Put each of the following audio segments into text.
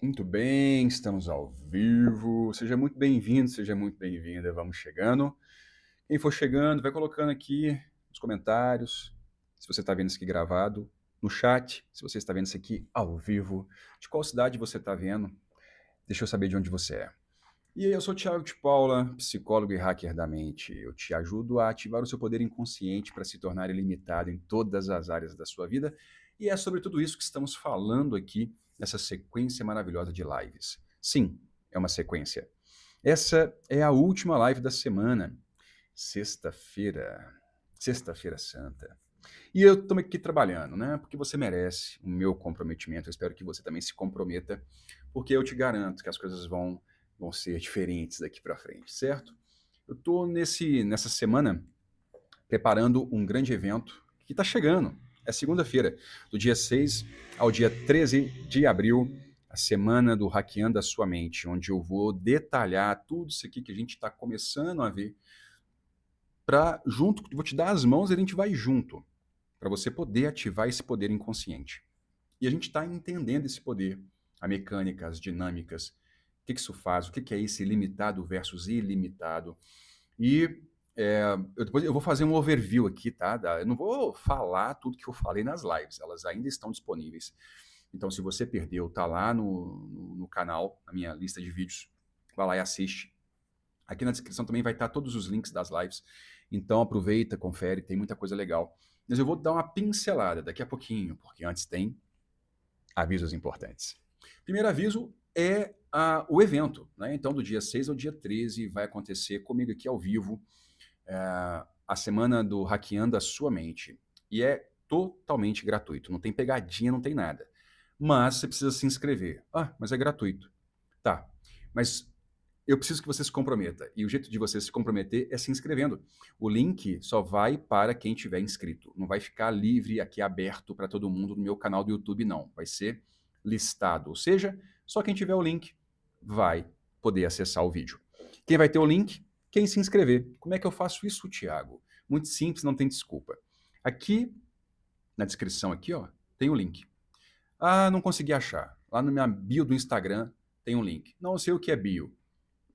Muito bem, estamos ao vivo. Seja muito bem-vindo, seja muito bem-vinda. Vamos chegando. Quem for chegando, vai colocando aqui nos comentários, se você está vendo isso aqui gravado, no chat, se você está vendo isso aqui ao vivo, de qual cidade você está vendo. Deixa eu saber de onde você é. E aí, eu sou o Thiago de Paula, psicólogo e hacker da mente. Eu te ajudo a ativar o seu poder inconsciente para se tornar ilimitado em todas as áreas da sua vida. E é sobre tudo isso que estamos falando aqui nessa sequência maravilhosa de lives. Sim, é uma sequência. Essa é a última live da semana, sexta-feira. Sexta-feira Santa. E eu estou aqui trabalhando, né? Porque você merece o meu comprometimento. Eu espero que você também se comprometa, porque eu te garanto que as coisas vão ser diferentes daqui para frente, certo? Eu estou nessa semana preparando um grande evento que está chegando. É segunda-feira, do dia 6 ao dia 13 de abril, a semana do Hackeando a Sua Mente, onde eu vou detalhar tudo isso aqui que a gente está começando a ver, para junto, vou te dar as mãos e a gente vai junto para você poder ativar esse poder inconsciente. E a gente está entendendo esse poder, a mecânica, as dinâmicas, o que isso faz, o que é esse limitado versus ilimitado. E depois eu vou fazer um overview aqui, tá? Eu não vou falar tudo que eu falei nas lives, elas ainda estão disponíveis. Então, se você perdeu, tá lá no canal, na minha lista de vídeos, vai lá e assiste. Aqui na descrição também vai estar todos os links das lives. Então aproveita, confere, tem muita coisa legal. Mas eu vou dar uma pincelada daqui a pouquinho, porque antes tem avisos importantes. Primeiro aviso é o evento, né? Então, do dia 6 ao dia 13 vai acontecer comigo aqui ao vivo a semana do Hackeando a Sua Mente. E é totalmente gratuito, não tem pegadinha, não tem nada. Mas você precisa se inscrever. Ah, mas é gratuito. Tá, mas eu preciso que você se comprometa. E o jeito de você se comprometer é se inscrevendo. O link só vai para quem tiver inscrito. Não vai ficar livre aqui aberto para todo mundo no meu canal do YouTube, não. Vai ser listado. Ou seja, só quem tiver o link vai poder acessar o vídeo. Quem vai ter o link? Quem se inscrever. Como é que eu faço isso, Thiago? Muito simples, não tem desculpa. Aqui na descrição aqui, ó, tem o link. Ah, não consegui achar. Lá na minha bio do Instagram tem um link. Não sei o que é bio.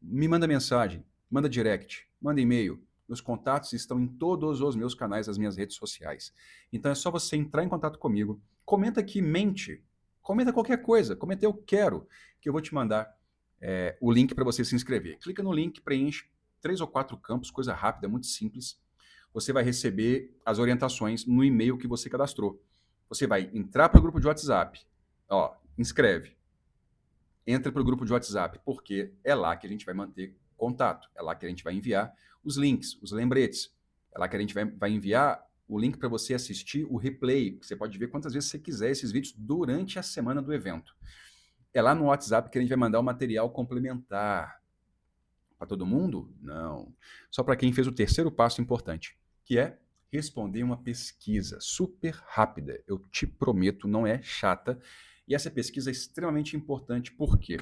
Me manda mensagem, manda direct, manda e-mail. Meus contatos estão em todos os meus canais das minhas redes sociais. Então é só você entrar em contato comigo. Comenta aqui, mente. Comenta qualquer coisa. Comenta eu quero, que eu vou te mandar o link para você se inscrever. Clica no link, preenche 3 ou 4 campos, coisa rápida, muito simples. Você vai receber as orientações no e-mail que você cadastrou. Você vai entrar para o grupo de WhatsApp. Ó, inscreve, entra para o grupo de WhatsApp, porque é lá que a gente vai manter contato, é lá que a gente vai enviar os links, os lembretes, é lá que a gente vai enviar o link para você assistir o replay, você pode ver quantas vezes você quiser esses vídeos durante a semana do evento. É lá no WhatsApp que a gente vai mandar o material complementar. Para todo mundo? Não. Só para quem fez o terceiro passo importante, que é responder uma pesquisa super rápida. Eu te prometo, não é chata. E essa pesquisa é extremamente importante porque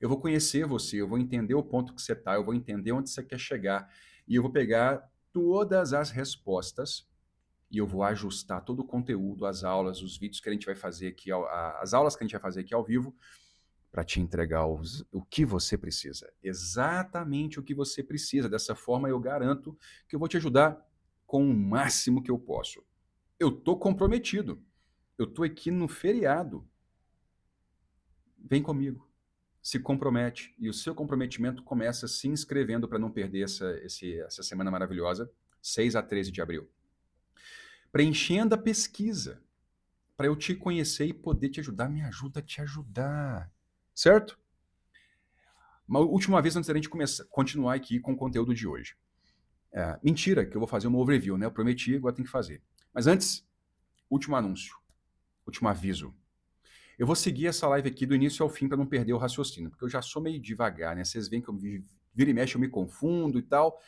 eu vou conhecer você, eu vou entender o ponto que você está, eu vou entender onde você quer chegar e eu vou pegar todas as respostas e eu vou ajustar todo o conteúdo, as aulas, os vídeos que a gente vai fazer aqui, as aulas que a gente vai fazer aqui ao vivo, para te entregar o que você precisa. Exatamente o que você precisa. Dessa forma, eu garanto que eu vou te ajudar com o máximo que eu posso. Eu estou comprometido. Eu estou aqui no feriado. Vem comigo. Se compromete. E o seu comprometimento começa se inscrevendo para não perder essa semana maravilhosa, 6 a 13 de abril. Preenchendo a pesquisa para eu te conhecer e poder te ajudar. Me ajuda a te ajudar. Certo? Uma última vez antes da gente continuar aqui com o conteúdo de hoje. Mentira, que eu vou fazer uma overview, né? Eu prometi, agora tem que fazer. Mas antes, último anúncio, último aviso. Eu vou seguir essa live aqui do início ao fim para não perder o raciocínio, porque eu já sou meio devagar, né? Vocês veem que eu vira e mexe, eu me confundo e tal.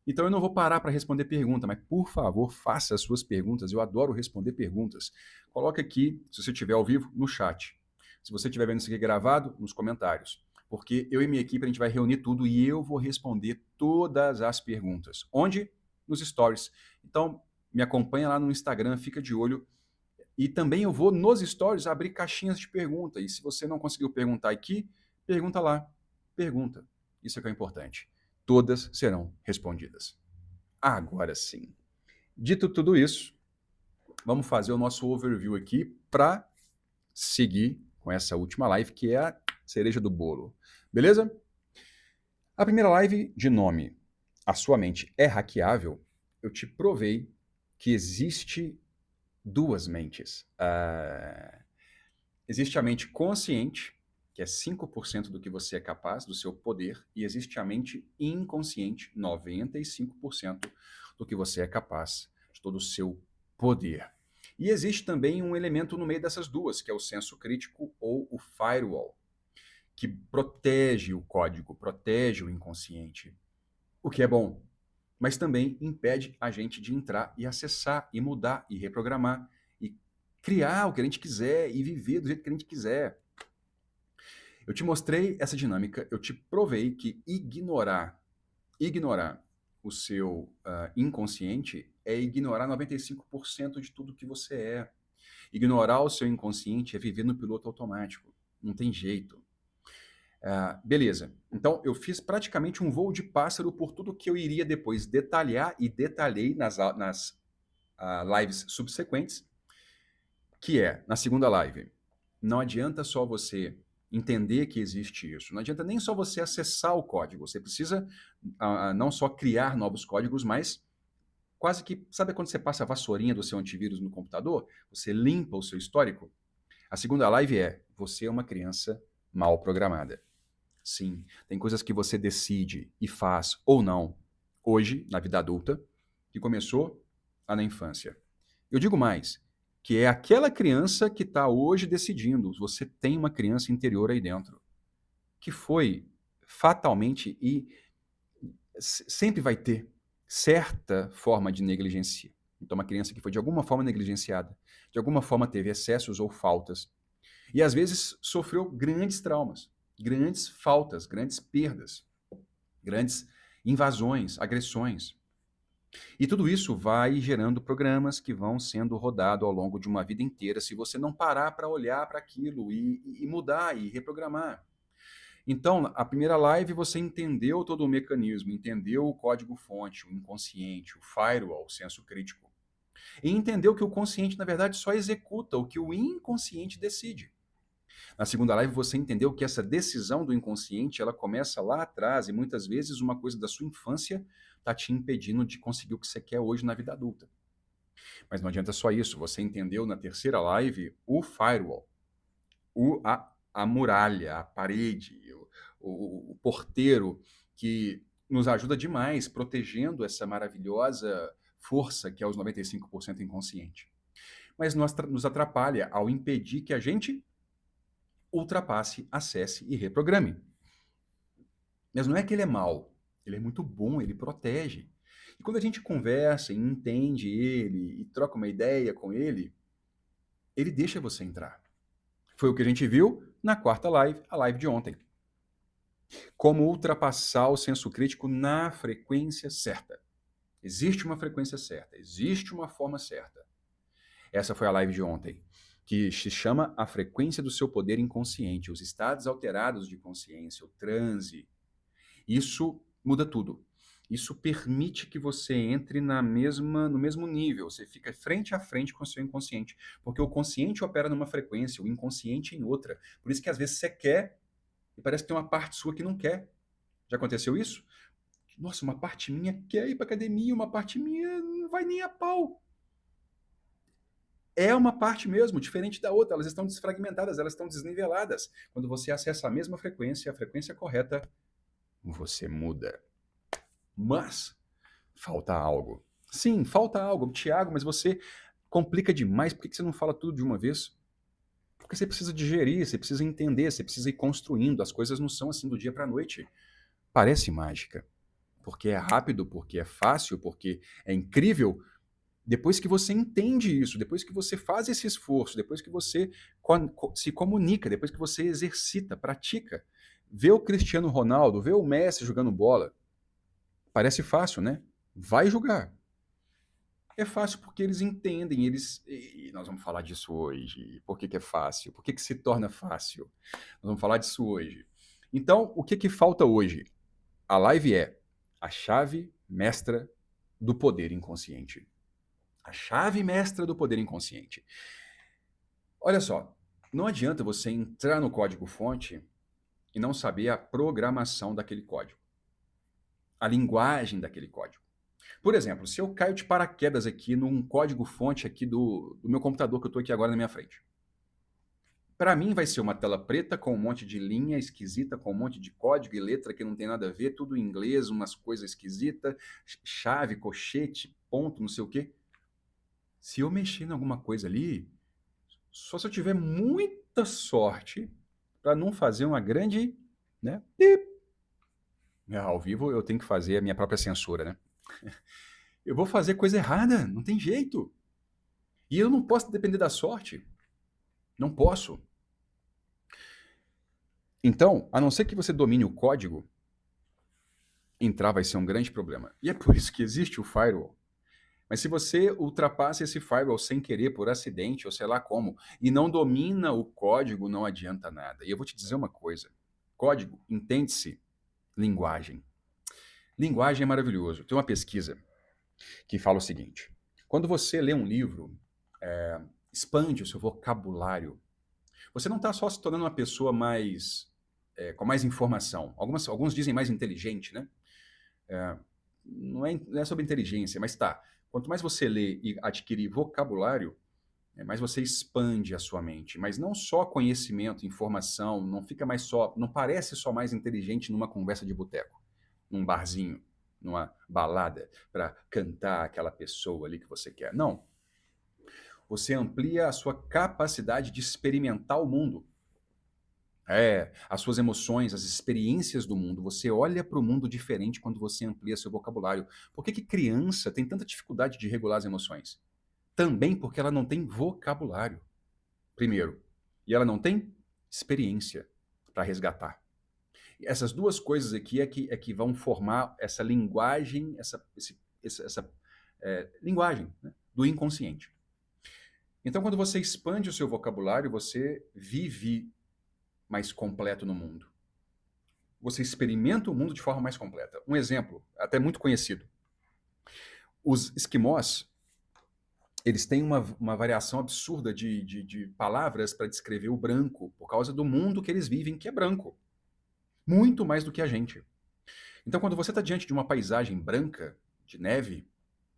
Então eu não vou parar para responder pergunta, mas por favor, faça as suas perguntas. Eu adoro responder perguntas. Coloque aqui, se você estiver ao vivo, no chat. Se você estiver vendo isso aqui gravado, nos comentários. Porque eu e minha equipe, a gente vai reunir tudo e eu vou responder todas as perguntas. Onde? Nos stories. Então, me acompanha lá no Instagram, fica de olho. E também eu vou nos stories abrir caixinhas de pergunta. E se você não conseguiu perguntar aqui, pergunta lá. Pergunta. Isso é que é importante. Todas serão respondidas. Agora sim. Dito tudo isso, vamos fazer o nosso overview aqui para seguir com essa última live, que é a cereja do bolo. Beleza? A primeira live de nome A Sua Mente é Hackeável, eu te provei que existe duas mentes. Existe a mente consciente, que é 5% do que você é capaz, do seu poder, e existe a mente inconsciente, 95% do que você é capaz, de todo o seu poder. E existe também um elemento no meio dessas duas, que é o senso crítico ou o firewall, que protege o código, protege o inconsciente, o que é bom, mas também impede a gente de entrar e acessar, e mudar, e reprogramar, e criar o que a gente quiser, e viver do jeito que a gente quiser. Eu te mostrei essa dinâmica, eu te provei que ignorar o seu inconsciente é ignorar 95% de tudo que você é. Ignorar o seu inconsciente é viver no piloto automático. Não tem jeito. Beleza. Então, eu fiz praticamente um voo de pássaro por tudo que eu iria depois detalhar e detalhei nas lives subsequentes, que é, na segunda live, não adianta só você entender que existe isso, não adianta nem só você acessar o código, você precisa não só criar novos códigos, mas quase que, sabe quando você passa a vassourinha do seu antivírus no computador? Você limpa o seu histórico? A segunda live é, você é uma criança mal programada. Sim, tem coisas que você decide e faz ou não, hoje, na vida adulta, que começou lá na infância. Eu digo mais, que é aquela criança que está hoje decidindo. Você tem uma criança interior aí dentro, que foi fatalmente e sempre vai ter certa forma de negligência. Então, uma criança que foi de alguma forma negligenciada, de alguma forma teve excessos ou faltas, e às vezes sofreu grandes traumas, grandes faltas, grandes perdas, grandes invasões, agressões. E tudo isso vai gerando programas que vão sendo rodados ao longo de uma vida inteira, se você não parar para olhar para aquilo e mudar e reprogramar. Então, a primeira live você entendeu todo o mecanismo, entendeu o código-fonte, o inconsciente, o firewall, o senso crítico. E entendeu que o consciente, na verdade, só executa o que o inconsciente decide. Na segunda live você entendeu que essa decisão do inconsciente, ela começa lá atrás e muitas vezes uma coisa da sua infância está te impedindo de conseguir o que você quer hoje na vida adulta. Mas não adianta só isso, você entendeu na terceira live o firewall, a muralha, a parede, o porteiro que nos ajuda demais protegendo essa maravilhosa força que é os 95% inconsciente. Mas nos atrapalha ao impedir que a gente ultrapasse, acesse e reprograme. Mas não é que ele é mau, ele é muito bom, ele protege. E quando a gente conversa e entende ele e troca uma ideia com ele, ele deixa você entrar. Foi o que a gente viu na quarta live, a live de ontem. Como ultrapassar o senso crítico na frequência certa. Existe uma frequência certa, existe uma forma certa. Essa foi a live de ontem, que se chama A Frequência do Seu Poder Inconsciente, os estados alterados de consciência, o transe. Isso muda tudo. Isso permite que você entre no mesmo nível, você fica frente a frente com o seu inconsciente, porque o consciente opera numa frequência, o inconsciente em outra. Por isso que às vezes você quer e parece que tem uma parte sua que não quer. Já aconteceu isso? Nossa, uma parte minha quer ir para academia, uma parte minha não vai nem a pau. É uma parte mesmo, diferente da outra, elas estão desfragmentadas, elas estão desniveladas. Quando você acessa a mesma frequência, a frequência correta, você muda. Mas falta algo. Sim, falta algo. Tiago, mas você complica demais. Por que você não fala tudo de uma vez? Porque você precisa digerir, você precisa entender, você precisa ir construindo. As coisas não são assim do dia para a noite. Parece mágica. Porque é rápido, porque é fácil, porque é incrível. Depois que você entende isso, depois que você faz esse esforço, depois que você se comunica, depois que você exercita, pratica, vê o Cristiano Ronaldo, vê o Messi jogando bola. Parece fácil, né? Vai jogar. É fácil porque eles entendem, e nós vamos falar disso hoje. Por que que é fácil? Por que que se torna fácil? Nós vamos falar disso hoje. Então, o que que falta hoje? A live é a chave mestra do poder inconsciente. A chave mestra do poder inconsciente. Olha só, não adianta você entrar no código-fonte e não saber a programação daquele código, a linguagem daquele código. Por exemplo, se eu caio de paraquedas aqui num código-fonte aqui do meu computador que eu estou aqui agora na minha frente. Para mim vai ser uma tela preta com um monte de linha esquisita, com um monte de código e letra que não tem nada a ver, tudo em inglês, umas coisas esquisitas, chave, colchete, ponto, não sei o quê. Se eu mexer em alguma coisa ali, só se eu tiver muita sorte para não fazer uma grande, né? Pip. Ao vivo eu tenho que fazer a minha própria censura, né? Eu vou fazer coisa errada, não tem jeito. E eu não posso depender da sorte. Não posso. Então, a não ser que você domine o código, entrar vai ser um grande problema. E é por isso que existe o firewall. Mas se você ultrapassa esse firewall sem querer, por acidente, ou sei lá como, e não domina o código, não adianta nada. E eu vou te dizer uma coisa. Código, entende-se, linguagem. Linguagem é maravilhoso. Tem uma pesquisa que fala o seguinte. Quando você lê um livro, expande o seu vocabulário. Você não está só se tornando uma pessoa mais com mais informação. Alguns dizem mais inteligente, né? Não é sobre inteligência, mas tá. Quanto mais você lê e adquire vocabulário, mais você expande a sua mente. Mas não só conhecimento, informação, não fica mais só, não parece só mais inteligente numa conversa de boteco, num barzinho, numa balada, para cantar aquela pessoa ali que você quer. Não. Você amplia a sua capacidade de experimentar o mundo. As suas emoções, as experiências do mundo. Você olha para o mundo diferente quando você amplia seu vocabulário. Por que que criança tem tanta dificuldade de regular as emoções? Também porque ela não tem vocabulário, primeiro. E ela não tem experiência para resgatar. Essas duas coisas aqui é que vão formar essa linguagem, essa linguagem, né, do inconsciente. Então, quando você expande o seu vocabulário, você vive mais completo no mundo. Você experimenta o mundo de forma mais completa. Um exemplo, até muito conhecido. Os esquimós, eles têm uma variação absurda de palavras para descrever o branco, por causa do mundo que eles vivem, que é branco. Muito mais do que a gente. Então, quando você está diante de uma paisagem branca, de neve,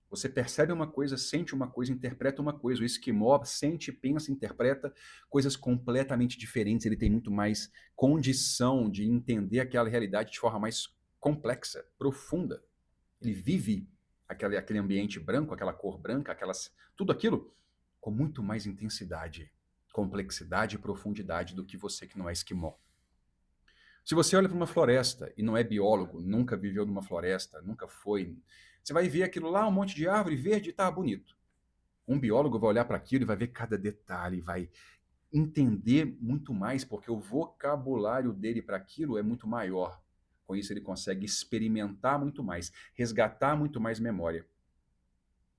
você percebe uma coisa, sente uma coisa, interpreta uma coisa. O esquimó sente, pensa, interpreta coisas completamente diferentes. Ele tem muito mais condição de entender aquela realidade de forma mais complexa, profunda. Ele vive aquele ambiente branco, aquela cor branca, tudo aquilo com muito mais intensidade, complexidade e profundidade do que você que não é esquimó. Se você olha para uma floresta e não é biólogo, nunca viveu numa floresta, nunca foi, você vai ver aquilo lá, um monte de árvore verde e tá bonito. Um biólogo vai olhar para aquilo e vai ver cada detalhe, vai entender muito mais, porque o vocabulário dele para aquilo é muito maior. Com isso, ele consegue experimentar muito mais, resgatar muito mais memória,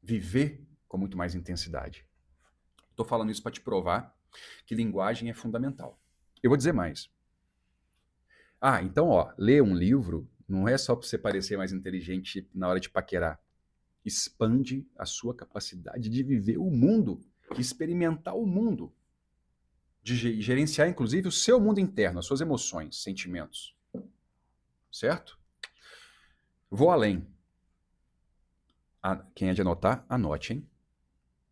viver com muito mais intensidade. Estou falando isso para te provar que linguagem é fundamental. Eu vou dizer mais. Então, ler um livro não é só para você parecer mais inteligente na hora de paquerar. Expande a sua capacidade de viver o mundo, de experimentar o mundo, de gerenciar, inclusive, o seu mundo interno, as suas emoções, sentimentos. Certo? Vou além. Quem é de anotar, anote, hein?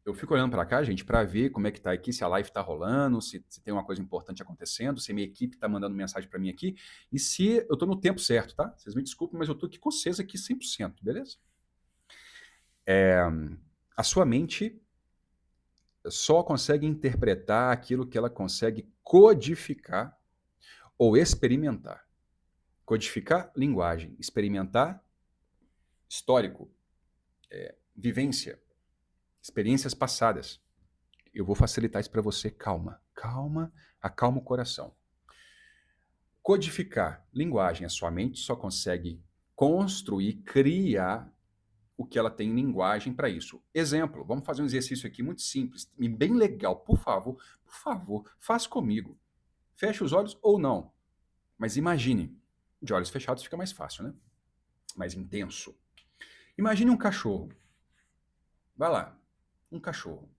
Eu fico olhando para cá, gente, para ver como é que tá aqui, se a live tá rolando, se tem uma coisa importante acontecendo, se a minha equipe tá mandando mensagem para mim aqui, e se eu tô no tempo certo, tá? Vocês me desculpem, mas eu tô aqui com vocês aqui 100%, beleza? A sua mente só consegue interpretar aquilo que ela consegue codificar ou experimentar. Codificar, linguagem. Experimentar, histórico, vivência, experiências passadas. Eu vou facilitar isso para você. Calma, calma, acalma o coração. Codificar, linguagem. A sua mente só consegue construir, criar o que ela tem em linguagem para isso. Exemplo, vamos fazer um exercício aqui muito simples e bem legal. Por favor, faz comigo. Feche os olhos ou não. Mas imagine, de olhos fechados fica mais fácil, né? Mais intenso. Imagine um cachorro. Vai lá, um cachorro.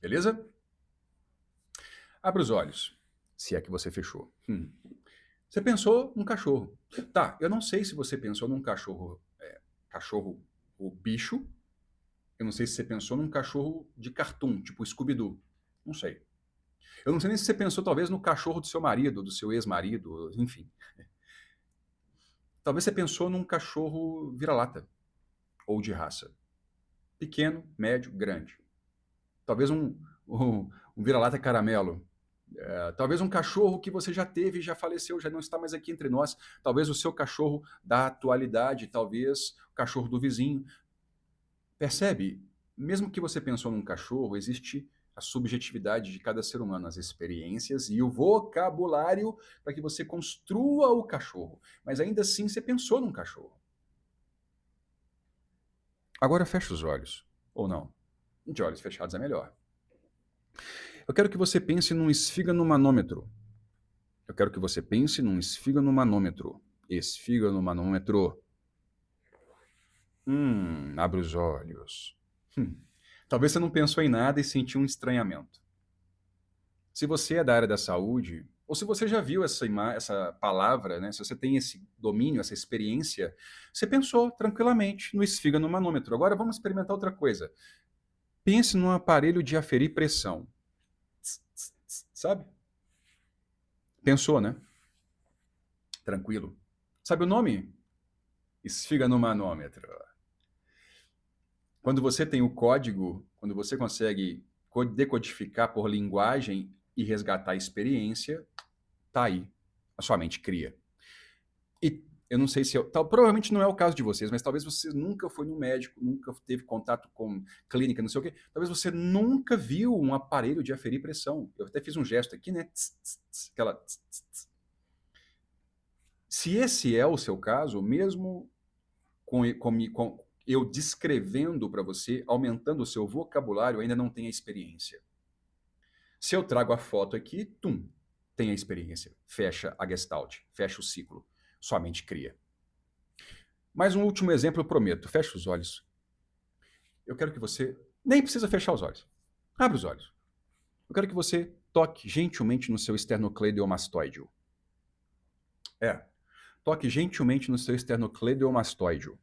Beleza? Abra os olhos, se é que você fechou. Você pensou num cachorro. Tá, eu não sei se você pensou num cachorro, cachorro ou bicho. Eu não sei se você pensou num cachorro de cartoon, tipo Scooby-Doo. Não sei. Eu não sei nem se você pensou, talvez, no cachorro do seu marido, do seu ex-marido, enfim. Talvez você pensou num cachorro vira-lata, ou de raça. Pequeno, médio, grande. Talvez um vira-lata caramelo. Talvez um cachorro que você já teve e já faleceu, já não está mais aqui entre nós. Talvez o seu cachorro da atualidade, talvez o cachorro do vizinho. Percebe? Mesmo que você pensou num cachorro, existe a subjetividade de cada ser humano, as experiências e o vocabulário para que você construa o cachorro. Mas ainda assim você pensou num cachorro. Agora fecha os olhos. Ou não. De olhos fechados é melhor. Eu quero que você pense num esfiganomanômetro. Eu quero que você pense num esfiganomanômetro. Esfiganomanômetro. Abre os olhos. Talvez você não pensou em nada e sentiu um estranhamento. Se você é da área da saúde, ou se você já viu essa palavra, né? Se você tem esse domínio, essa experiência, você pensou tranquilamente no esfiganomanômetro. Agora vamos experimentar outra coisa. Pense num aparelho de aferir pressão. Sabe? Pensou, né? Tranquilo. Sabe o nome? Esfiganomanômetro. Quando você tem o código, quando você consegue decodificar por linguagem e resgatar a experiência, tá aí. A sua mente cria. E eu não sei se provavelmente não é o caso de vocês, mas talvez você nunca foi no médico, nunca teve contato com clínica, não sei o quê. Talvez você nunca viu um aparelho de aferir pressão. Eu até fiz um gesto aqui, né? Aquela. Se esse é o seu caso, mesmo com eu descrevendo para você, aumentando o seu vocabulário, ainda não tem a experiência. Se eu trago a foto aqui, tem a experiência. Fecha a gestalt, fecha o ciclo. Sua mente cria. Mais um último exemplo, eu prometo. Fecha os olhos. Eu quero que você nem precisa fechar os olhos. Abre os olhos. Eu quero que você toque gentilmente no seu esternocleidomastoideo. Toque gentilmente no seu esternocleidomastoideo.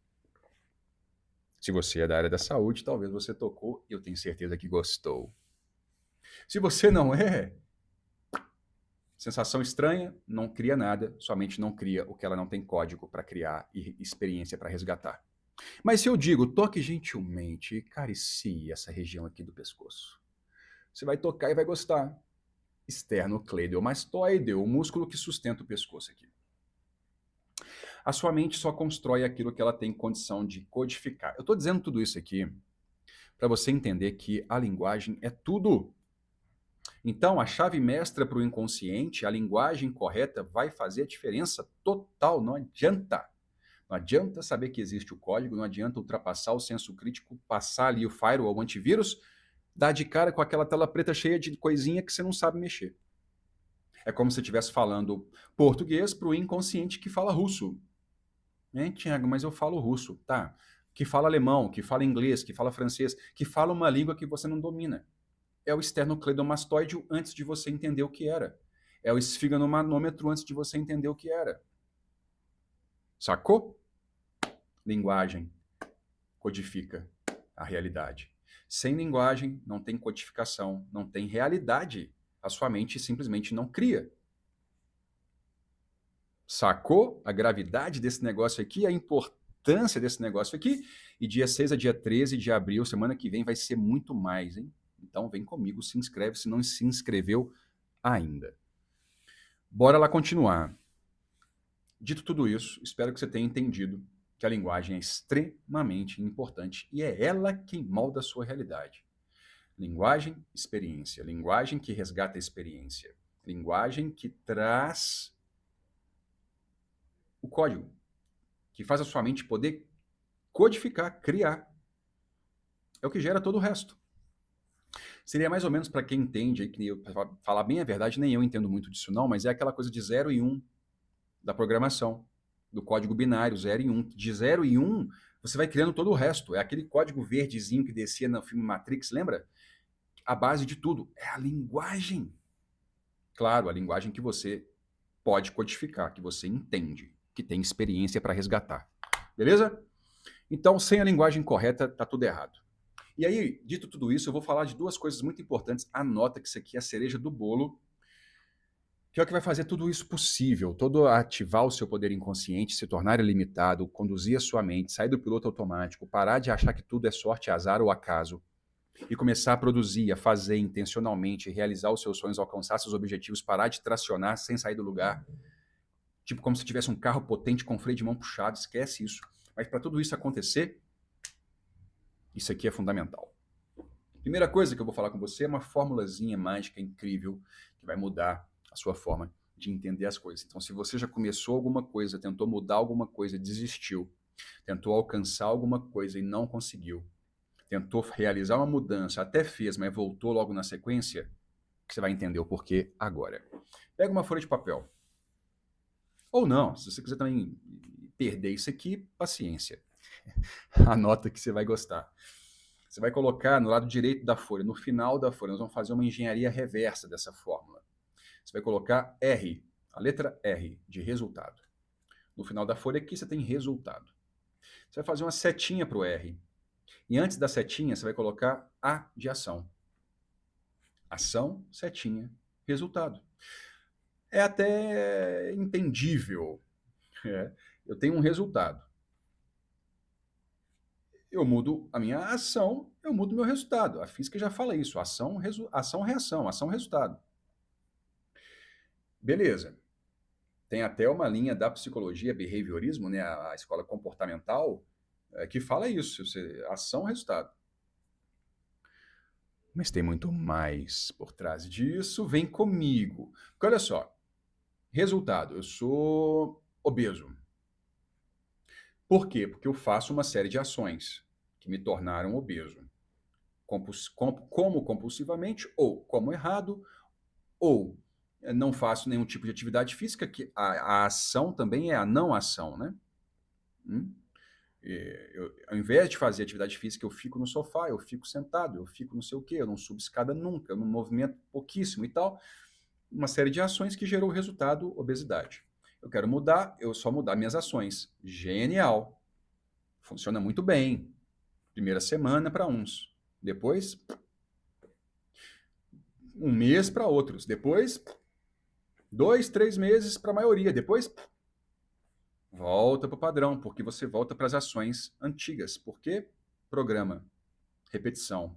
Se você é da área da saúde, talvez você tocou e eu tenho certeza que gostou. Se você não é, sensação estranha, não cria nada, sua mente não cria o que ela não tem código para criar e experiência para resgatar. Mas se eu digo, toque gentilmente e acaricie essa região aqui do pescoço, você vai tocar e vai gostar. Esternocleidomastoideo, o músculo que sustenta o pescoço aqui. A sua mente só constrói aquilo que ela tem condição de codificar. Eu estou dizendo tudo isso aqui para você entender que a linguagem é tudo. Então, a chave mestra para o inconsciente, a linguagem correta, vai fazer a diferença total. Não adianta. Não adianta saber que existe o código, não adianta ultrapassar o senso crítico, passar ali o firewall, o antivírus, dar de cara com aquela tela preta cheia de coisinha que você não sabe mexer. É como se você estivesse falando português para o inconsciente que fala russo. Tiago, mas eu falo russo. Tá. Que fala alemão, que fala inglês, que fala francês, que fala uma língua que você não domina. É o esternocleidomastoide antes de você entender o que era. É o esfiganomanômetro antes de você entender o que era. Sacou? Linguagem codifica a realidade. Sem linguagem, não tem codificação, não tem realidade. A sua mente simplesmente não cria. Sacou a gravidade desse negócio aqui, a importância desse negócio aqui? E dia 6 a dia 13 de abril, semana que vem, vai ser muito mais, hein? Então vem comigo, se inscreve se não se inscreveu ainda. Bora lá continuar. Dito tudo isso, espero que você tenha entendido que a linguagem é extremamente importante e é ela quem molda a sua realidade. Linguagem, experiência. Linguagem que resgata a experiência. Linguagem que traz o código, que faz a sua mente poder codificar, criar. É o que gera todo o resto. Seria mais ou menos para quem entende, aí, que pra falar bem a verdade, nem eu entendo muito disso não, mas é aquela coisa de 0 e 1 da programação, do código binário, 0 e 1. De 0 e 1, você vai criando todo o resto. É aquele código verdezinho que descia no filme Matrix, lembra? A base de tudo é a linguagem. Claro, a linguagem que você pode codificar, que você entende, que tem experiência para resgatar. Beleza? Então, sem a linguagem correta, tá tudo errado. E aí, dito tudo isso, eu vou falar de duas coisas muito importantes. Anota que isso aqui é a cereja do bolo, que é o que vai fazer tudo isso possível, todo ativar o seu poder inconsciente, se tornar ilimitado, conduzir a sua mente, sair do piloto automático, parar de achar que tudo é sorte, azar ou acaso, e começar a produzir, a fazer intencionalmente, realizar os seus sonhos, alcançar seus objetivos, parar de tracionar sem sair do lugar, tipo como se tivesse um carro potente com freio de mão puxado, esquece isso. Mas para tudo isso acontecer, isso aqui é fundamental. Primeira coisa que eu vou falar com você é uma formulazinha mágica incrível que vai mudar a sua forma de entender as coisas. Então, se você já começou alguma coisa, tentou mudar alguma coisa, desistiu, tentou alcançar alguma coisa e não conseguiu, tentou realizar uma mudança, até fez, mas voltou logo na sequência, você vai entender o porquê agora. Pega uma folha de papel. Ou não, se você quiser também perder isso aqui, paciência. Anota que você vai gostar. Você vai colocar no lado direito da folha, no final da folha, nós vamos fazer uma engenharia reversa dessa fórmula. Você vai colocar R, a letra R, de resultado. No final da folha aqui você tem resultado. Você vai fazer uma setinha para o R. E antes da setinha, você vai colocar A de ação. Ação, setinha, resultado. É até entendível. Eu tenho um resultado. Eu mudo a minha ação, eu mudo o meu resultado. A física já fala isso. Ação, reação, ação, resultado. Beleza. Tem até uma linha da psicologia, behaviorismo, né, a escola comportamental, que fala isso, ação, resultado. Mas tem muito mais por trás disso, vem comigo. Porque olha só, resultado, eu sou obeso. Por quê? Porque eu faço uma série de ações que me tornaram obeso. Como compulsivamente, ou como errado, ou não faço nenhum tipo de atividade física, que a ação também é a não ação, né? Ao invés de fazer atividade física, eu fico no sofá, eu fico sentado, eu fico não sei o quê, eu não subo escada nunca, eu não movimento pouquíssimo e tal. Uma série de ações que gerou o resultado obesidade. Eu quero mudar, eu só mudar minhas ações. Genial. Funciona muito bem. Primeira semana para uns. Depois, um mês para outros. Depois, 2, 3 meses para a maioria. Depois, volta para o padrão, porque você volta para as ações antigas. Por quê? Programa, repetição.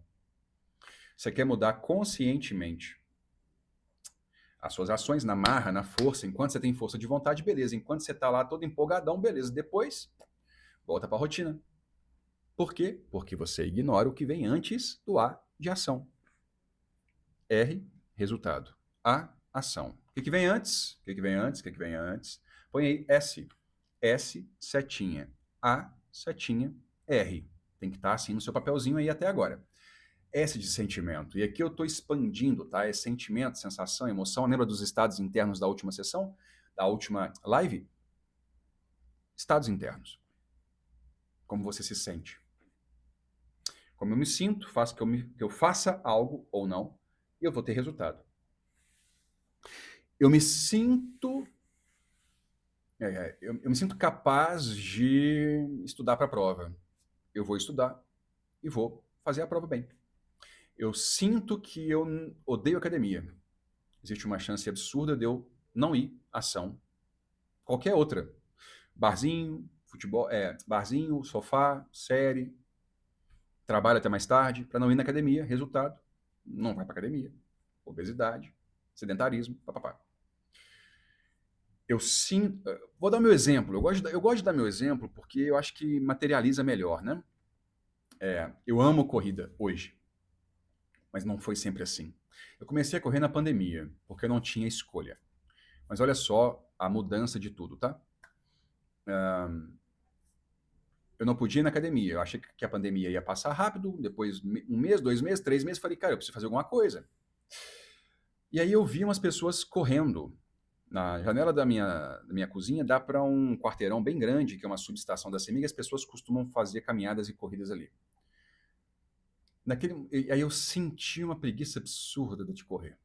Você quer mudar conscientemente as suas ações na marra, na força. Enquanto você tem força de vontade, beleza. Enquanto você está lá todo empolgadão, beleza. Depois, volta para a rotina. Por quê? Porque você ignora o que vem antes do A de ação. R, resultado. A, ação. O que vem antes? O que vem antes? O que vem antes? Põe aí S. S, setinha. A, setinha. R. Tem que estar assim no seu papelzinho aí até agora. S de sentimento. E aqui eu estou expandindo, tá? É sentimento, sensação, emoção. Lembra dos estados internos da última sessão? Da última live? Estados internos. Como você se sente. Como eu me sinto, faço que eu faça algo ou não, e eu vou ter resultado. Eu me sinto eu me sinto capaz de estudar para a prova. Eu vou estudar e vou fazer a prova bem. Eu sinto que eu odeio academia. Existe uma chance absurda de eu não ir à ação. Qualquer outra. Barzinho, futebol, barzinho, sofá, série, trabalho até mais tarde, para não ir na academia. Resultado, não vai para academia. Obesidade, sedentarismo, papapá. Eu sinto. Vou dar meu exemplo. Eu gosto de dar meu exemplo porque eu acho que materializa melhor, né? Eu amo corrida hoje, mas não foi sempre assim. Eu comecei a correr na pandemia, porque eu não tinha escolha. Mas olha só a mudança de tudo, tá? eu não podia ir na academia. Eu achei que a pandemia ia passar rápido, depois um mês, 2 meses, 3 meses, falei, cara, eu preciso fazer alguma coisa. E aí eu vi umas pessoas correndo. Na janela da minha cozinha dá para um quarteirão bem grande, que é uma subestação da CEMIG, as pessoas costumam fazer caminhadas e corridas ali. Aí eu senti uma preguiça absurda de correr.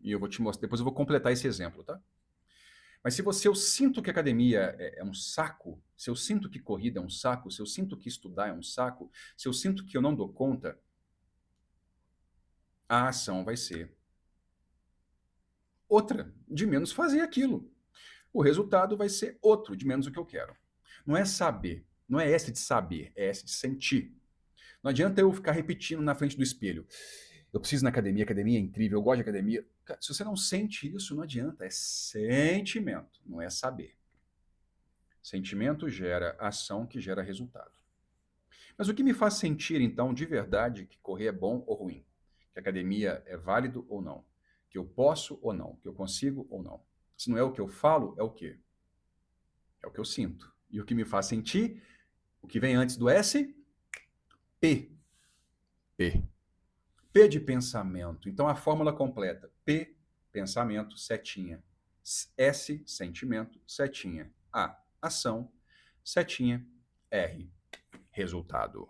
E eu vou te mostrar, depois eu vou completar esse exemplo, tá? Mas se eu sinto que academia é um saco, se eu sinto que corrida é um saco, se eu sinto que estudar é um saco, se eu sinto que eu não dou conta, a ação vai ser outra, de menos fazer aquilo. O resultado vai ser outro, de menos o que eu quero. Não é saber, não é esse de saber, é esse de sentir. Não adianta eu ficar repetindo na frente do espelho. Eu preciso ir na academia, academia é incrível, eu gosto de academia. Se você não sente isso, não adianta, é sentimento, não é saber. Sentimento gera ação que gera resultado. Mas o que me faz sentir, então, de verdade, que correr é bom ou ruim? Que academia é válido ou não? Que eu posso ou não? Que eu consigo ou não? Se não é o que eu falo, é o quê? É o que eu sinto. E o que me faz sentir, o que vem antes do S? P. P. P de pensamento. Então a fórmula completa. P, pensamento, setinha. S, sentimento, setinha. A, ação, setinha. R, resultado.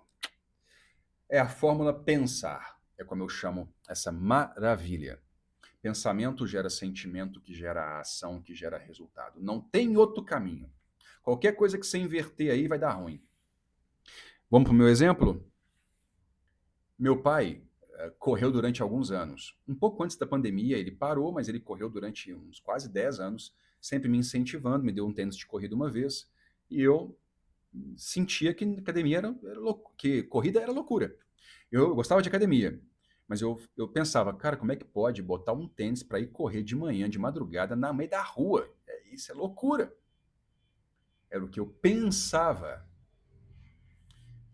É a fórmula pensar. É como eu chamo essa maravilha. Pensamento gera sentimento, que gera ação, que gera resultado. Não tem outro caminho. Qualquer coisa que você inverter aí vai dar ruim. Vamos para o meu exemplo? Meu pai correu durante alguns anos. Um pouco antes da pandemia, ele parou, mas ele correu durante uns quase 10 anos, sempre me incentivando, me deu um tênis de corrida uma vez, e eu sentia que academia que corrida era loucura. Eu gostava de academia, mas eu pensava, cara, como é que pode botar um tênis para ir correr de manhã, de madrugada, na meio da rua? Isso é loucura. Era o que eu pensava.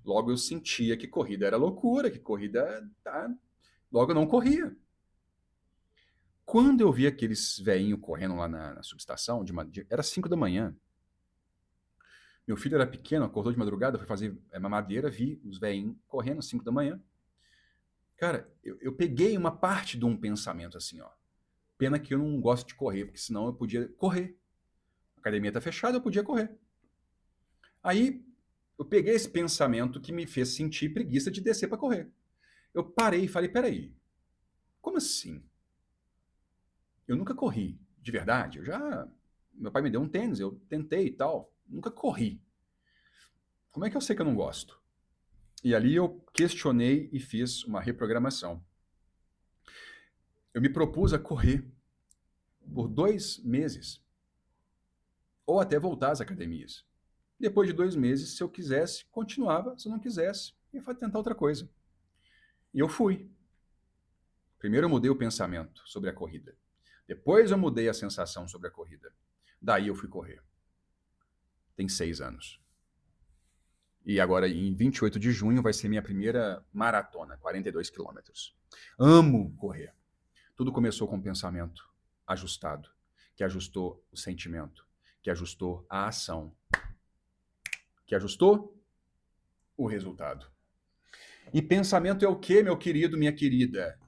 Logo eu sentia que corrida era loucura, que corrida tá. Logo eu não corria. Quando eu vi aqueles velhinhos correndo lá na subestação, era 5 da manhã. Meu filho era pequeno, acordou de madrugada, foi fazer mamadeira, vi os velhinhos correndo às 5 da manhã. Cara, eu peguei uma parte de um pensamento assim, ó. Pena que eu não gosto de correr, porque senão eu podia correr. A academia tá fechada, eu podia correr. Aí eu peguei esse pensamento que me fez sentir preguiça de descer para correr. Eu parei e falei, peraí, como assim? Eu nunca corri, de verdade. Meu pai me deu um tênis, eu tentei e tal. Nunca corri. Como é que eu sei que eu não gosto? E ali eu questionei e fiz uma reprogramação. Eu me propus a correr por 2 meses. Ou até voltar às academias. Depois de 2 meses, se eu quisesse, continuava. Se eu não quisesse, ia tentar outra coisa. E eu fui. Primeiro eu mudei o pensamento sobre a corrida. Depois eu mudei a sensação sobre a corrida. Daí eu fui correr. Tem 6 anos. E agora, em 28 de junho, vai ser minha primeira maratona, 42 quilômetros. Amo correr. Tudo começou com um pensamento ajustado, que ajustou o sentimento, que ajustou a ação, que ajustou o resultado. E pensamento é o quê, meu querido, minha querida?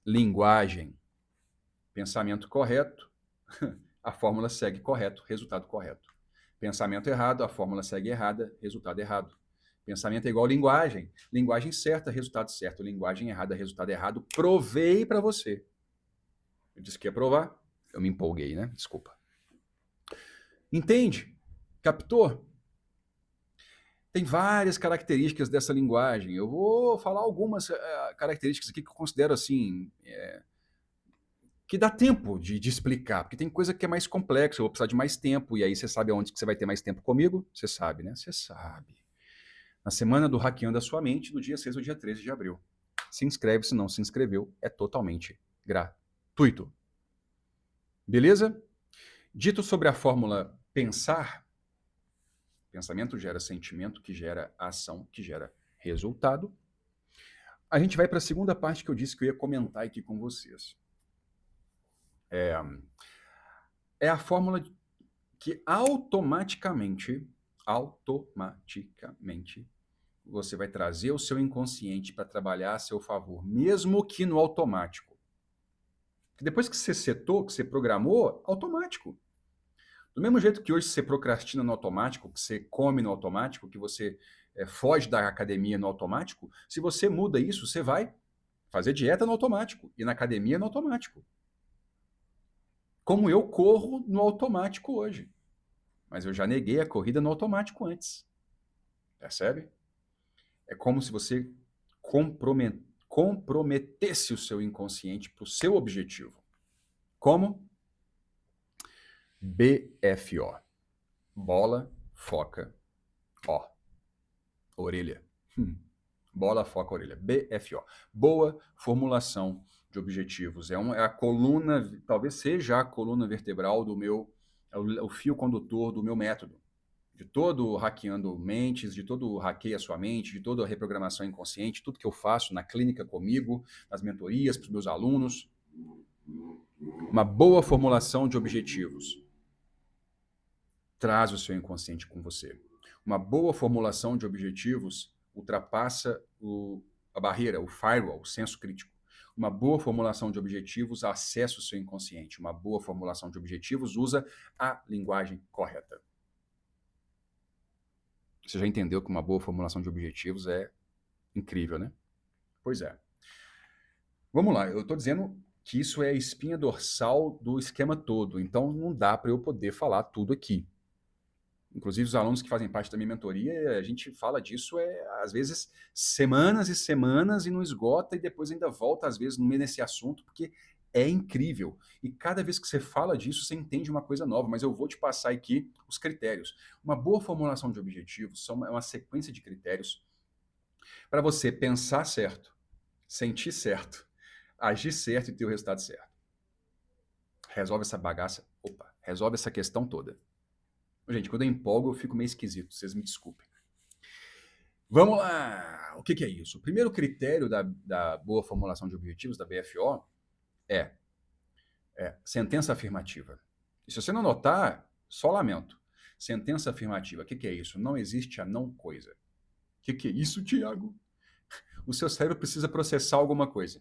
Linguagem. Pensamento correto, a fórmula segue correto, resultado correto. Pensamento errado, a fórmula segue errada, resultado errado. Pensamento é igual linguagem. Linguagem certa, resultado certo. Linguagem errada, resultado errado. Provei para você. Eu disse que ia provar. Eu me empolguei, né? Desculpa. Entende? Captou? Tem várias características dessa linguagem. Eu vou falar algumas características aqui que eu considero assim que dá tempo de explicar, porque tem coisa que é mais complexa, eu vou precisar de mais tempo, e aí você sabe aonde que você vai ter mais tempo comigo? Você sabe, né? Você sabe. Na semana do Hackeando a Sua Mente, do dia 6 ao dia 13 de abril. Se inscreve, se não se inscreveu, é totalmente gratuito. Beleza? Dito sobre a fórmula pensar, pensamento gera sentimento, que gera ação, que gera resultado. A gente vai para a segunda parte que eu disse que eu ia comentar aqui com vocês. É a fórmula que automaticamente automaticamente você vai trazer o seu inconsciente para trabalhar a seu favor, mesmo que no automático. Depois que você setou, que você programou, automático. Do mesmo jeito que hoje você procrastina no automático, que você come no automático, que você foge da academia no automático, se você muda isso, você vai fazer dieta no automático e na academia no automático. Como eu corro no automático hoje. Mas eu já neguei a corrida no automático antes. Percebe? É como se você comprometesse o seu inconsciente para o seu objetivo. Como? BFO. Bola, foca, ó. Orelha. Bola, foca, orelha. BFO. Boa formulação de objetivos. É a coluna, talvez seja a coluna vertebral do meu, o fio condutor do meu método. De todo hackeando mentes, de todo hackeia sua mente, de toda a reprogramação inconsciente, tudo que eu faço na clínica comigo, nas mentorias para os meus alunos. Uma boa formulação de objetivos traz o seu inconsciente com você. Uma boa formulação de objetivos ultrapassa a barreira, o firewall, o senso crítico. Uma boa formulação de objetivos acessa o seu inconsciente. Uma boa formulação de objetivos usa a linguagem correta. Você já entendeu que uma boa formulação de objetivos é incrível, né? Pois é. Vamos lá, eu estou dizendo que isso é a espinha dorsal do esquema todo, então não dá para eu poder falar tudo aqui. Inclusive, os alunos que fazem parte da minha mentoria, a gente fala disso, às vezes, semanas e semanas e não esgota, e depois ainda volta, às vezes, nesse assunto, porque é incrível. E cada vez que você fala disso, você entende uma coisa nova, mas eu vou te passar aqui os critérios. Uma boa formulação de objetivos é uma sequência de critérios para você pensar certo, sentir certo, agir certo e ter o resultado certo. Resolve essa bagaça, resolve essa questão toda. Gente, quando eu empolgo, eu fico meio esquisito, vocês me desculpem. Vamos lá! O que é isso? O primeiro critério da boa formulação de objetivos, da BFO, é sentença afirmativa. E se você não notar, só lamento. Sentença afirmativa, o que é isso? Não existe a não coisa. O que é isso, Tiago? O seu cérebro precisa processar alguma coisa.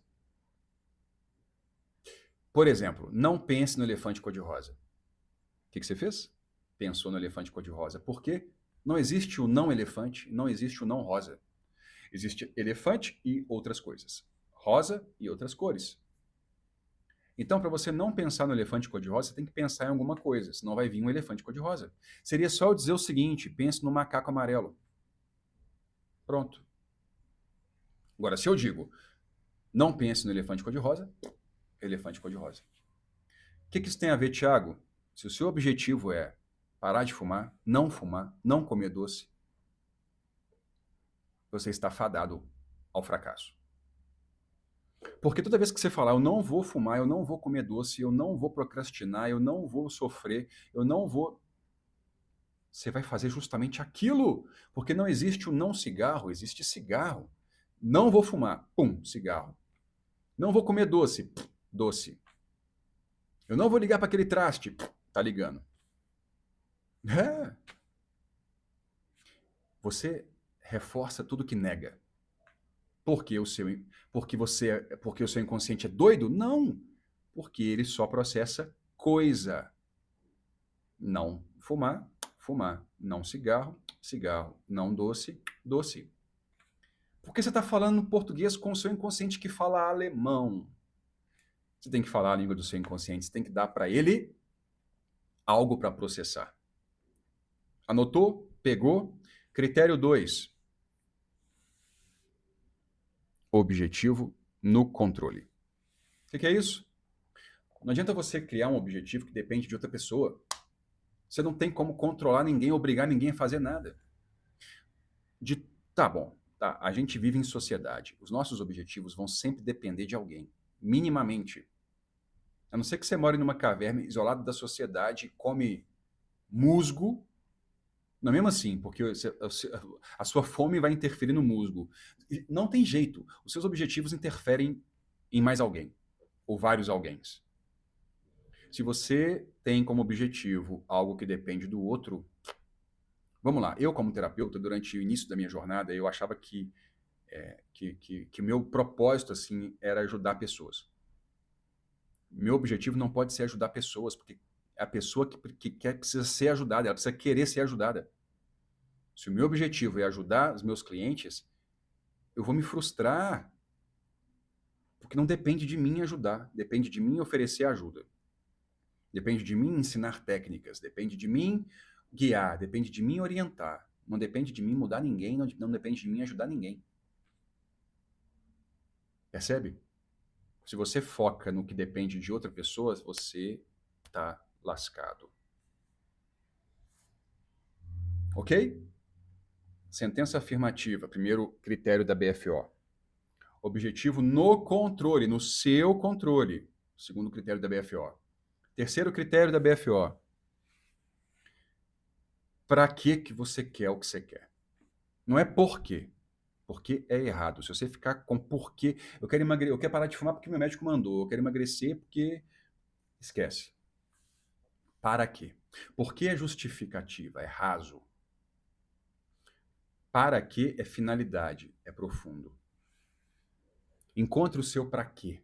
Por exemplo, não pense no elefante cor-de-rosa. O que você fez? Pensou no elefante cor-de-rosa. Por quê? Não existe o não elefante, não existe o não rosa. Existe elefante e outras coisas. Rosa e outras cores. Então, para você não pensar no elefante cor-de-rosa, você tem que pensar em alguma coisa, senão vai vir um elefante cor-de-rosa. Seria só eu dizer o seguinte: pense no macaco amarelo. Pronto. Agora, se eu digo, não pense no elefante cor-de-rosa, elefante cor-de-rosa. O que isso tem a ver, Thiago? Se o seu objetivo é parar de fumar, não comer doce, você está fadado ao fracasso. Porque toda vez que você falar, eu não vou fumar, eu não vou comer doce, eu não vou procrastinar, eu não vou sofrer, eu não vou. Você vai fazer justamente aquilo. Porque não existe o não cigarro, existe cigarro. Não vou fumar, pum, cigarro. Não vou comer doce, doce. Eu não vou ligar para aquele traste, tá ligando. É. Você reforça tudo que nega. Porque o seu, porque o seu inconsciente é doido? Não. Porque ele só processa coisa. Não fumar, fumar. Não cigarro, cigarro. Não doce, doce. Porque você está falando português com o seu inconsciente que fala alemão. Você tem que falar a língua do seu inconsciente. Você tem que dar para ele algo para processar. Anotou? Pegou? Critério 2. Objetivo no controle. O que é isso? Não adianta você criar um objetivo que depende de outra pessoa. Você não tem como controlar ninguém, obrigar ninguém a fazer nada. Tá bom, tá, a gente vive em sociedade. Os nossos objetivos vão sempre depender de alguém, minimamente. A não ser que você more numa caverna isolado da sociedade e come musgo. Não, mesmo assim, porque a sua fome vai interferir no musgo. Não tem jeito. Os seus objetivos interferem em mais alguém, ou vários alguéns. Se você tem como objetivo algo que depende do outro, Vamos lá, eu como terapeuta, durante o início da minha jornada, eu achava que o meu propósito assim era ajudar pessoas. Meu objetivo não pode ser ajudar pessoas, porque a pessoa que quer precisa ser ajudada, ela precisa querer ser ajudada. Se o meu objetivo é ajudar os meus clientes, eu vou me frustrar, porque não depende de mim ajudar, depende de mim oferecer ajuda. Depende de mim ensinar técnicas, depende de mim guiar, depende de mim orientar. Não depende de mim mudar ninguém, não depende de mim ajudar ninguém. Percebe? Se você foca no que depende de outra pessoa, você está lascado. Ok? Sentença afirmativa, primeiro critério da BFO. Objetivo no controle, no seu controle. Segundo critério da BFO. Terceiro critério da BFO. Para que você quer o que você quer? Não é por quê. Porque é errado. Se você ficar com porquê, eu quero emagrecer, eu quero parar de fumar porque meu médico mandou, eu quero emagrecer porque esquece. Para quê? Porque é justificativa, é raso. Para quê é finalidade, é profundo. Encontre o seu para quê.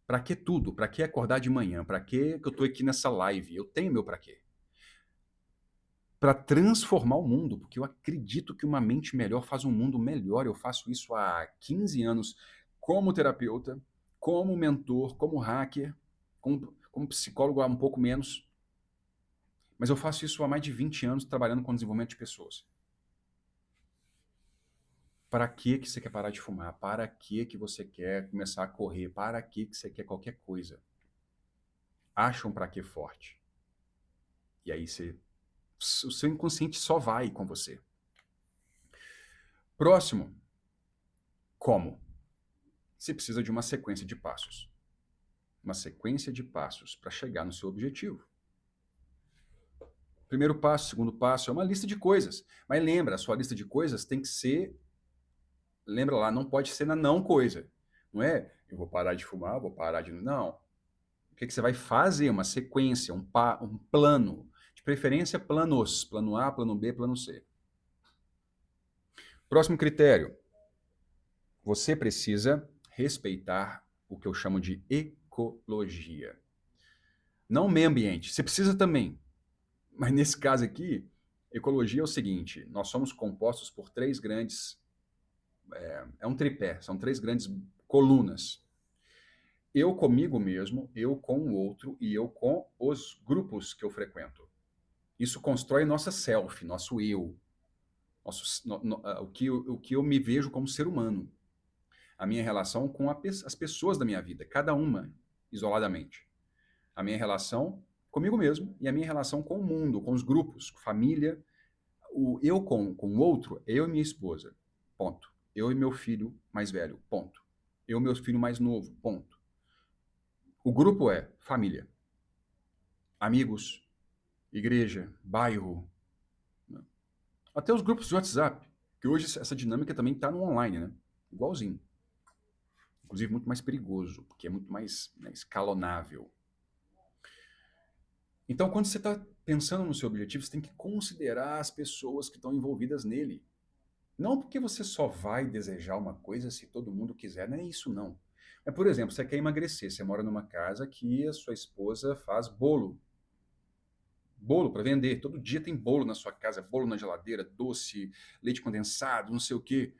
Para que tudo? Para que acordar de manhã? Para que eu estou aqui nessa live? Eu tenho meu para quê. Para transformar o mundo, porque eu acredito que uma mente melhor faz um mundo melhor. Eu faço isso há 15 anos como terapeuta, como mentor, como hacker, como psicólogo há um pouco menos. Mas eu faço isso há mais de 20 anos trabalhando com desenvolvimento de pessoas. Para que você quer parar de fumar? Para que você quer começar a correr? Para que você quer qualquer coisa? Acha um para que forte. E aí o seu inconsciente só vai com você. Próximo. Como? Você precisa de uma sequência de passos. Uma sequência de passos para chegar no seu objetivo. Primeiro passo, segundo passo, é uma lista de coisas. Mas lembra, a sua lista de coisas tem que ser. Lembra lá, não pode ser na não coisa. Não é eu vou parar de fumar, vou parar de. Não. O que você vai fazer? Uma sequência, um plano. De preferência, planos. Plano A, plano B, plano C. Próximo critério. Você precisa respeitar o que eu chamo de ecologia. Não meio ambiente. Você precisa também. Mas nesse caso aqui, ecologia é o seguinte: nós somos compostos por três grandes. É um tripé, são três grandes colunas. Eu comigo mesmo, eu com o outro e eu com os grupos que eu frequento. Isso constrói nossa self, nosso eu, o que eu me vejo como ser humano. A minha relação com as pessoas da minha vida, cada uma isoladamente. A minha relação comigo mesmo e a minha relação com o mundo, com os grupos, com família. O eu com o outro é eu e minha esposa, ponto. Eu e meu filho mais velho, ponto. Eu e meu filho mais novo, ponto. O grupo é família, amigos, igreja, bairro, né? Até os grupos de WhatsApp, que hoje essa dinâmica também está no online, né? Igualzinho. Inclusive muito mais perigoso, porque é muito mais, né, escalonável. Então, quando você está pensando no seu objetivo, você tem que considerar as pessoas que estão envolvidas nele. Não porque você só vai desejar uma coisa se todo mundo quiser, não é isso não. É, por exemplo, você quer emagrecer, você mora numa casa que a sua esposa faz bolo. Bolo para vender. Todo dia tem bolo na sua casa, bolo na geladeira, doce, leite condensado, não sei o quê.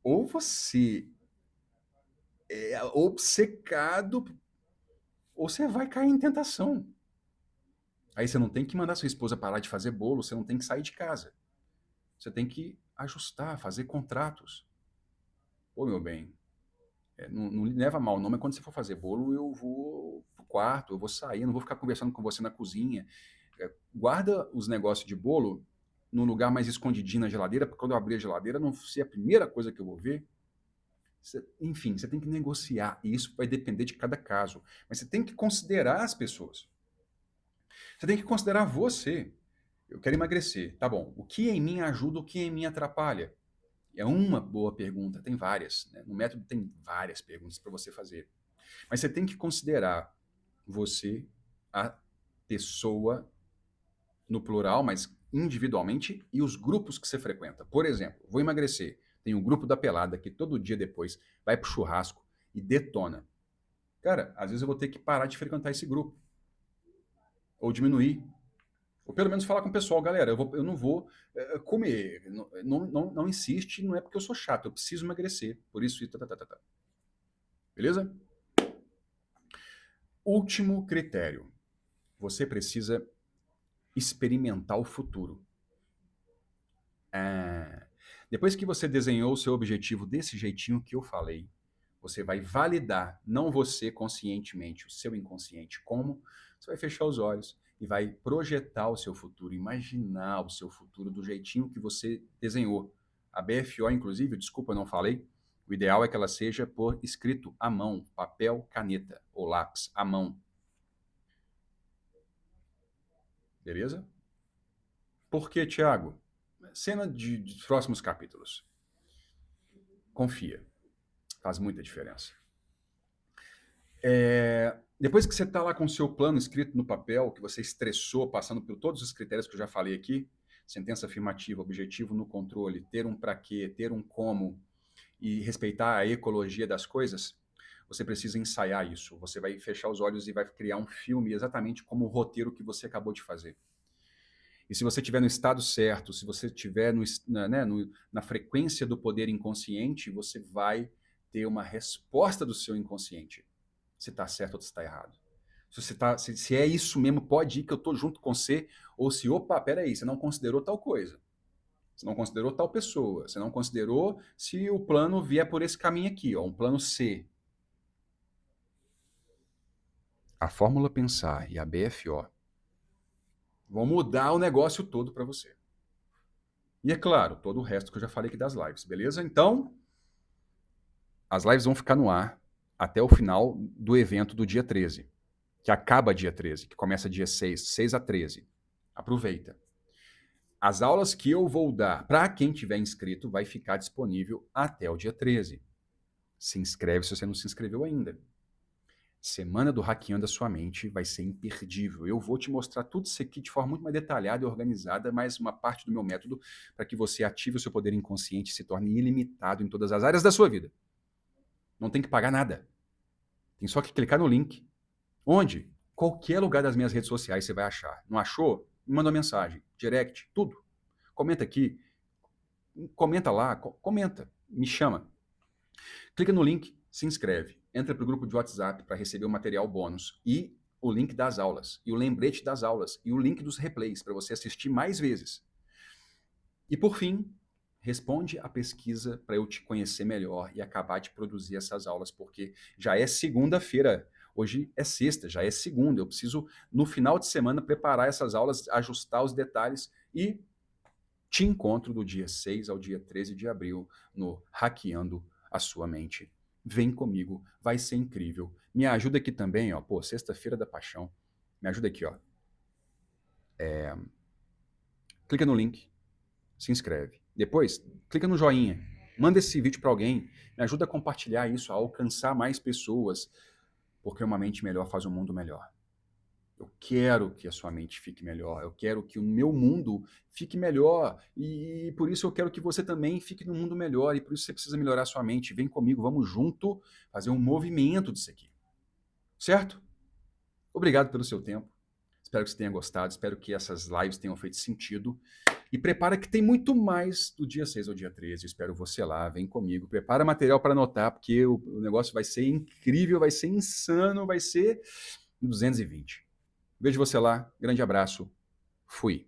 Ou você é obcecado, ou você vai cair em tentação. Aí você não tem que mandar sua esposa parar de fazer bolo, você não tem que sair de casa. Você tem que ajustar, fazer contratos. Ô, meu bem, não leva mal, não, mas quando você for fazer bolo, eu vou pro quarto, eu vou sair, eu não vou ficar conversando com você na cozinha. Guarda os negócios de bolo num lugar mais escondidinho na geladeira, porque quando eu abrir a geladeira, não ser a primeira coisa que eu vou ver. Enfim, você tem que negociar, e isso vai depender de cada caso. Mas você tem que considerar as pessoas. Você tem que considerar você. Eu quero emagrecer, tá bom. O que em mim ajuda, o que em mim atrapalha? É uma boa pergunta, tem várias, né? No método tem várias perguntas para você fazer. Mas você tem que considerar você, a pessoa, no plural, mas individualmente e os grupos que você frequenta. Por exemplo, vou emagrecer. Tem um grupo da pelada que todo dia depois vai pro churrasco e detona. Cara, às vezes eu vou ter que parar de frequentar esse grupo. Ou diminuir. Ou pelo menos falar com o pessoal, galera, eu não vou comer. Não insiste, não é porque eu sou chato, eu preciso emagrecer. Por isso, e tá. Beleza? Último critério. Você precisa experimentar o futuro. Depois que você desenhou o seu objetivo desse jeitinho que eu falei, você vai validar, não você conscientemente, o seu inconsciente. Como? Você vai fechar os olhos e vai projetar o seu futuro, imaginar o seu futuro do jeitinho que você desenhou. A BFO, inclusive, desculpa, não falei, o ideal é que ela seja por escrito à mão, papel, caneta ou lápis à mão. Beleza? Por que, Thiago? Cena de próximos capítulos. Confia. Faz muita diferença. Depois que você está lá com o seu plano escrito no papel, que você estressou, passando por todos os critérios que eu já falei aqui, sentença afirmativa, objetivo no controle, ter um para quê, ter um como e respeitar a ecologia das coisas, você precisa ensaiar isso. Você vai fechar os olhos e vai criar um filme exatamente como o roteiro que você acabou de fazer. E se você estiver no estado certo, se você estiver na frequência do poder inconsciente, você vai ter uma resposta do seu inconsciente. Se está certo ou se está errado. Se é isso mesmo, pode ir que eu estou junto com você. Ou se, opa, peraí, você não considerou tal coisa. Você não considerou tal pessoa. Você não considerou se o plano vier por esse caminho aqui, ó, um plano C. A Fórmula Pensar e a BFO vão mudar o negócio todo para você. E é claro, todo o resto que eu já falei aqui das lives, beleza? Então, as lives vão ficar no ar até o final do evento do dia 13, que acaba dia 13, que começa dia 6 a 13. Aproveita. As aulas que eu vou dar para quem tiver inscrito vai ficar disponível até o dia 13. Se inscreve se você não se inscreveu ainda. Semana do Hackeando a Sua Mente vai ser imperdível. Eu vou te mostrar tudo isso aqui de forma muito mais detalhada e organizada, mas uma parte do meu método para que você ative o seu poder inconsciente e se torne ilimitado em todas as áreas da sua vida. Não tem que pagar nada. Tem só que clicar no link. Onde? Qualquer lugar das minhas redes sociais você vai achar. Não achou? Me manda uma mensagem. Direct, tudo. Comenta aqui. Comenta lá. Comenta. Me chama. Clica no link, se inscreve. Entra para o grupo de WhatsApp para receber o material bônus e o link das aulas, e o lembrete das aulas, e o link dos replays para você assistir mais vezes. E por fim, responde a pesquisa para eu te conhecer melhor e acabar de produzir essas aulas, porque já é segunda-feira. Hoje é sexta, já é segunda. Eu preciso, no final de semana, preparar essas aulas, ajustar os detalhes e te encontro do dia 6 ao dia 13 de abril no Hackeando a Sua Mente. Vem comigo, vai ser incrível. Me ajuda aqui também, ó. Pô, sexta-feira da paixão. Me ajuda aqui, ó. Clica no link, se inscreve. Depois, clica no joinha. Manda esse vídeo para alguém. Me ajuda a compartilhar isso, a alcançar mais pessoas. Porque uma mente melhor faz um mundo melhor. Eu quero que a sua mente fique melhor. Eu quero que o meu mundo fique melhor. E por isso eu quero que você também fique no mundo melhor. E por isso você precisa melhorar a sua mente. Vem comigo, vamos junto fazer um movimento disso aqui. Certo? Obrigado pelo seu tempo. Espero que você tenha gostado. Espero que essas lives tenham feito sentido. E prepara que tem muito mais do dia 6 ao dia 13. Eu espero você lá. Vem comigo. Prepara material para anotar, porque o negócio vai ser incrível, vai ser insano, vai ser 220. Vejo você lá. Grande abraço. Fui.